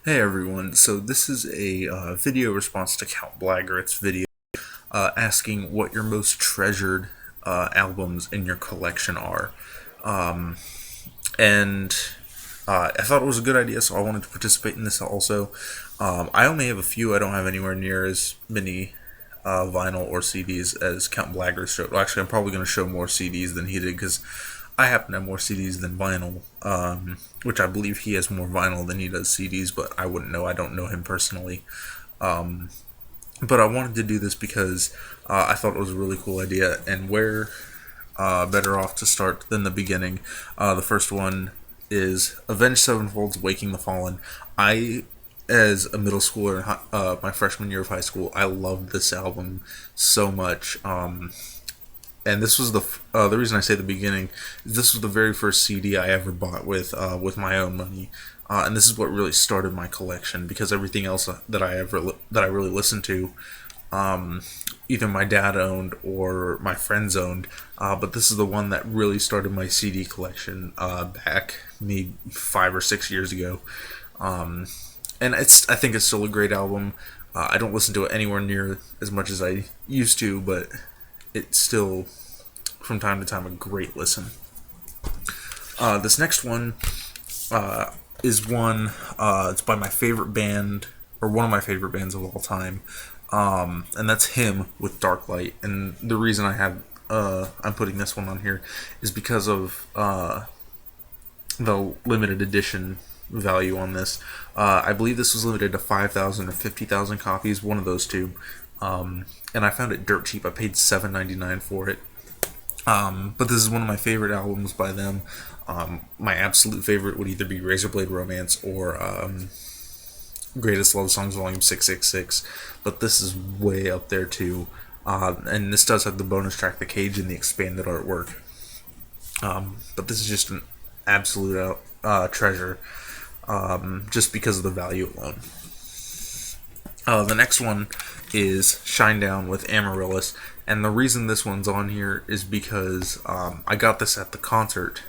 Hey everyone, so this is a video response to Count Blaggerett's video asking what your most treasured albums in your collection are. Um, and I thought it was a good idea, so I wanted to participate in this also. I only have a few, I don't have anywhere near as many vinyl or CDs as Count Blagger showed. Well, actually, I'm probably going to show more CDs than he did because I happen to have more CDs than vinyl, which I believe he has more vinyl than he does CDs, but I wouldn't know. I don't know him personally. Um, but I wanted to do this because I thought it was a really cool idea, and where better off to start than the beginning. The first one is Avenged Sevenfold's Waking the Fallen. As a middle schooler in my freshman year of high school, I loved this album so much. And this was the reason I say the beginning. This was the very first CD I ever bought with my own money, and this is what really started my collection because everything else that I really listened to, either my dad owned or my friends owned. But this is the one that really started my CD collection back maybe 5 or 6 years ago. And I think it's still a great album. I don't listen to it anywhere near as much as I used to, but it's still, from time to time, a great listen. This next one is one. It's by my favorite band, or one of my favorite bands of all time, and that's Him with Dark Light. And the reason I'm putting this one on here is because of the limited edition value on this. I believe this was limited to 5,000 or 50,000 copies, one of those two. And I found it dirt cheap. I paid $7.99 for it. But this is one of my favorite albums by them. My absolute favorite would either be Razorblade Romance or Greatest Love Songs Volume 666. But this is way up there too. And this does have the bonus track, The Cage, and the expanded artwork. But this is just an absolute treasure, just because of the value alone. The next one is Shinedown with Amaryllis, and the reason this one's on here is because I got this at the concert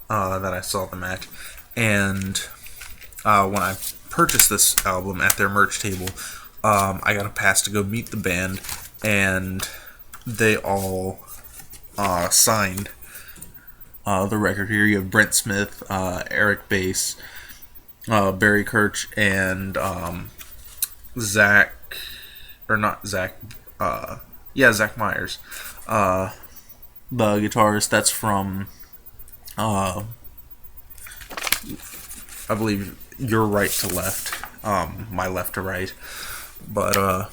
that I saw them at, and when I purchased this album at their merch table, I got a pass to go meet the band, and they all signed the record here. You have Brent Smith, Eric Bass, Barry Kirch, and Zach, or not Zach, Zach Myers, the guitarist. That's from, I believe, Your Right to Left, My Left to Right. But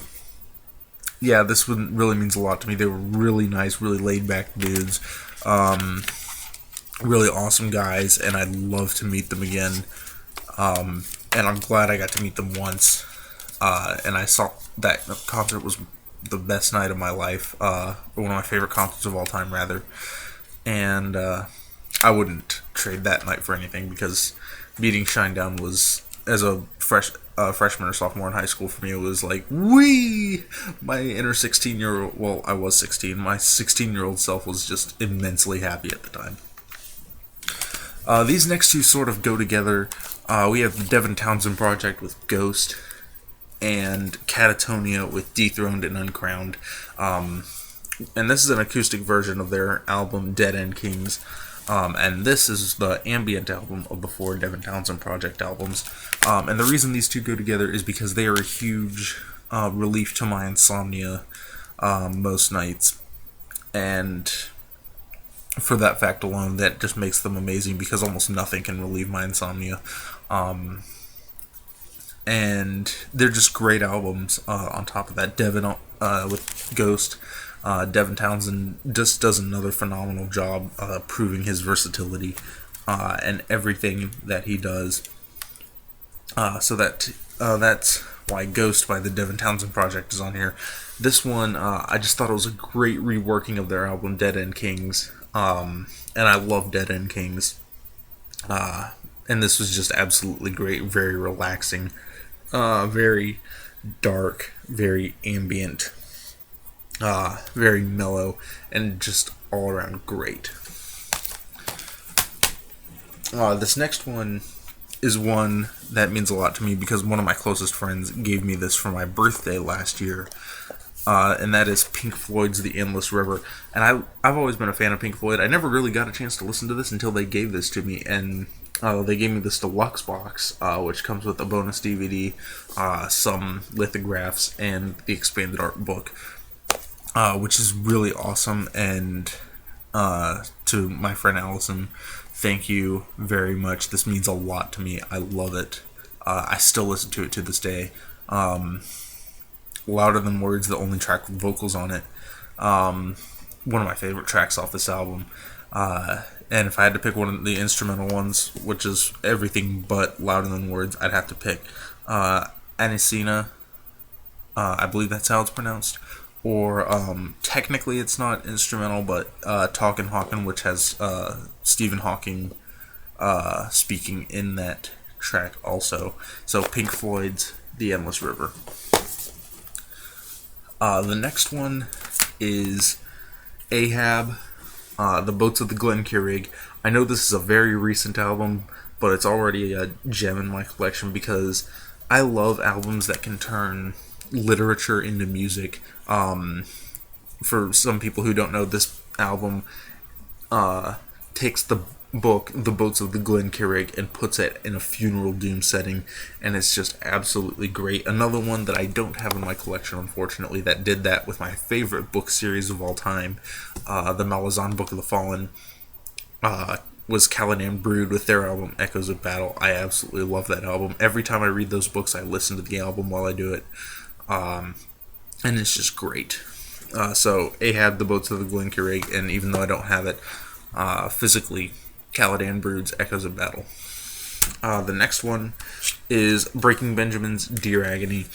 yeah, this one really means a lot to me. They were really nice, really laid back dudes, really awesome guys, and I'd love to meet them again. And I'm glad I got to meet them once. And I saw that concert was the best night of my life, one of my favorite concerts of all time, rather. And I wouldn't trade that night for anything because meeting Shinedown was, as a freshman or sophomore in high school for me, it was like, wee! My inner 16-year-old, well, I was 16, my 16-year-old self was just immensely happy at the time. These next two sort of go together. We have the Devin Townsend Project with Ghost, and Catatonia with Dethroned and Uncrowned. And this is an acoustic version of their album Dead End Kings. And this is the ambient album of the four Devin Townsend Project albums. And the reason these two go together is because they are a huge relief to my insomnia most nights. And for that fact alone, that just makes them amazing because almost nothing can relieve my insomnia. And they're just great albums. On top of that, Devin with Ghost, Devin Townsend just does another phenomenal job proving his versatility and everything that he does. So that's why Ghost by the Devin Townsend Project is on here. This one, I just thought it was a great reworking of their album Dead End Kings, and I love Dead End Kings. And this was just absolutely great, very relaxing. Very dark, very ambient, very mellow, and just all around great. This next one is one that means a lot to me because one of my closest friends gave me this for my birthday last year. And that is Pink Floyd's The Endless River. And I've always been a fan of Pink Floyd. I never really got a chance to listen to this until they gave this to me, and they gave me this deluxe box, which comes with a bonus DVD, some lithographs, and the expanded art book, which is really awesome. And to my friend Allison, thank you very much. This means a lot to me. I love it. I still listen to it to this day. Louder Than Words, the only track with vocals on it. One of my favorite tracks off this album. And if I had to pick one of the instrumental ones, which is everything but Louder Than Words, I'd have to pick Anicina. I believe that's how it's pronounced. Or technically it's not instrumental, but Talkin' Hawkin', which has Stephen Hawking speaking in that track also. So Pink Floyd's The Endless River. The next one is Ahab, The Boats of the Glenkerrig. I know this is a very recent album, but it's already a gem in my collection because I love albums that can turn literature into music. For some people who don't know, this album takes the book, The Boats of the Glenkerrig, and puts it in a funeral doom setting, and it's just absolutely great. Another one that I don't have in my collection, unfortunately, that did that with my favorite book series of all time, the Malazan Book of the Fallen, was Caladan Brood with their album Echoes of Battle. I absolutely love that album. Every time I read those books, I listen to the album while I do it, and it's just great. So Ahab, The Boats of the Glenkerrig, and even though I don't have it physically, Caladan Brood's Echoes of Battle. The next one is Breaking Benjamin's Dear Agony.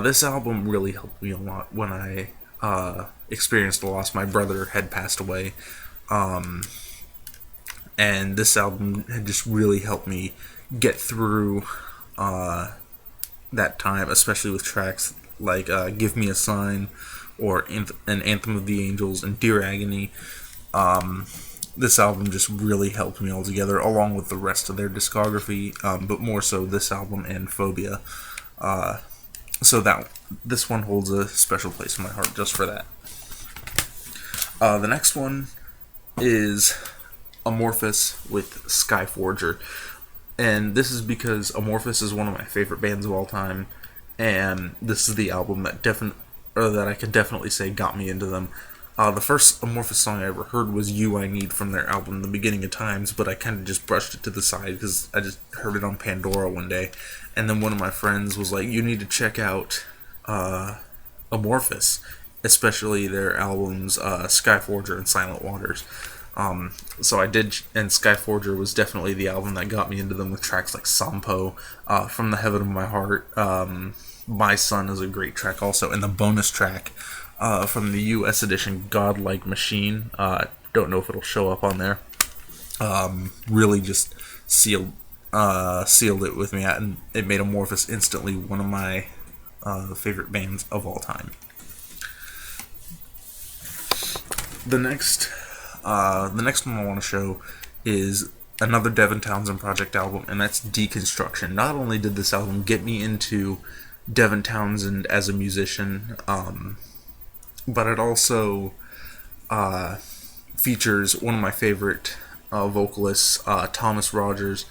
This album really helped me a lot when I experienced a loss. My brother had passed away, and this album had just really helped me get through that time, especially with tracks like Give Me a Sign or An Anthem of the Angels and Dear Agony. This album just really helped me altogether, along with the rest of their discography, but more so this album and Phobia. So this one holds a special place in my heart just for that. The next one is Amorphous with Skyforger. And this is because Amorphous is one of my favorite bands of all time, and this is the album that I could definitely say got me into them. The first Amorphous song I ever heard was You I Need from their album The Beginning of Times, but I kind of just brushed it to the side because I just heard it on Pandora one day. And then one of my friends was like, you need to check out Amorphous, especially their albums Skyforger and Silent Waters. So I did, and Skyforger was definitely the album that got me into them with tracks like Sampo, From the Heaven of My Heart. My Son is a great track also, and the bonus track from the US edition, Godlike Machine. Don't know if it'll show up on there. Really just sealed it with me, and it made Amorphous instantly one of my favorite bands of all time. The next one I want to show is another Devin Townsend Project album, and that's Deconstruction. Not only did this album get me into Devin Townsend as a musician, but it also features one of my favorite vocalists, Thomas Rogers,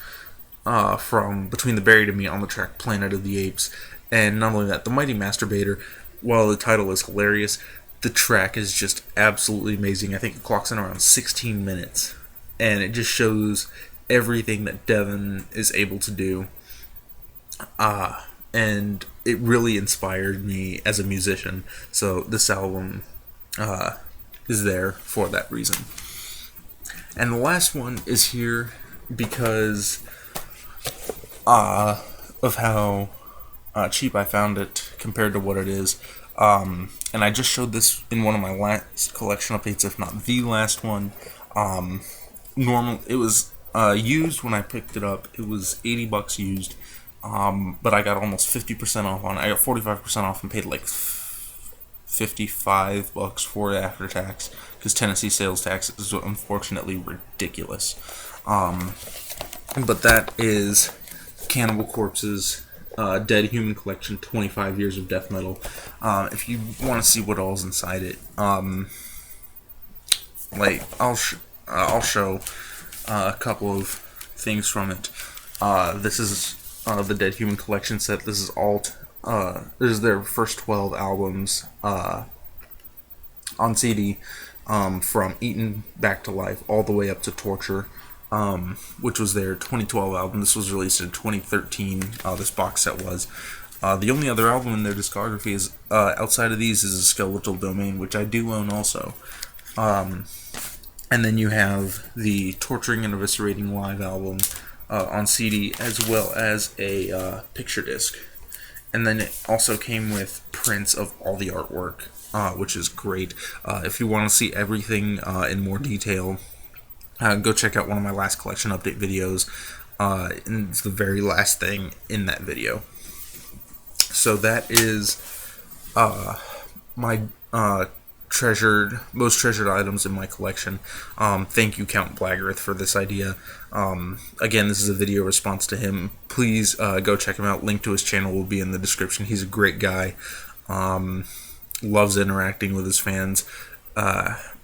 from Between the Buried and Me on the track Planet of the Apes. And not only that, The Mighty Masturbator, while the title is hilarious, the track is just absolutely amazing. I think it clocks in around 16 minutes, and it just shows everything that Devin is able to do. And it really inspired me as a musician. So this album is there for that reason. And the last one is here because of how cheap I found it compared to what it is. And I just showed this in one of my last collection updates, if not the last one. It was used when I picked it up. It was $80 used. But I got almost 50% off on it. I got 45% off and paid like $55 for it after tax, because Tennessee sales tax is unfortunately ridiculous. But that is Cannibal Corpse's Dead Human Collection, 25 Years of Death Metal. If you want to see what all's inside it, like I'll show a couple of things from it. This is the Dead Human Collection set. This is this is their first 12 albums on CD, from Eaten Back to Life all the way up to Torture, which was their 2012 album. This was released in 2013. This box set was. The only other album in their discography is outside of these is A Skeletal Domain, which I do own also. And then you have the Torturing and Eviscerating Live album on CD, as well as a picture disc. And then it also came with prints of all the artwork, which is great. If you want to see everything in more detail, go check out one of my last collection update videos. And it's the very last thing in that video. So that is my most treasured items in my collection. Thank you, Count Blaggerith, for this idea. Again, this is a video response to him. Please go check him out. Link to his channel will be in the description. He's a great guy. Loves interacting with his fans.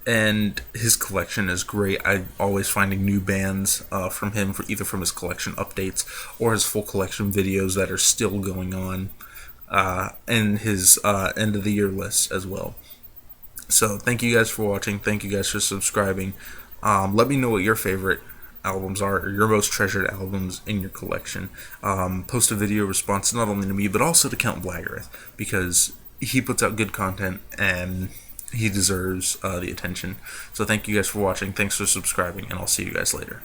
And his collection is great. I'm always finding new bands from him, either from his collection updates or his full collection videos that are still going on, and his end of the year list as well. So thank you guys for watching. Thank you guys for subscribing. Let me know what your favorite albums are, or your most treasured albums in your collection. Post a video response not only to me, but also to Count Blaggerith, because he puts out good content and he deserves the attention. So thank you guys for watching. Thanks for subscribing, and I'll see you guys later.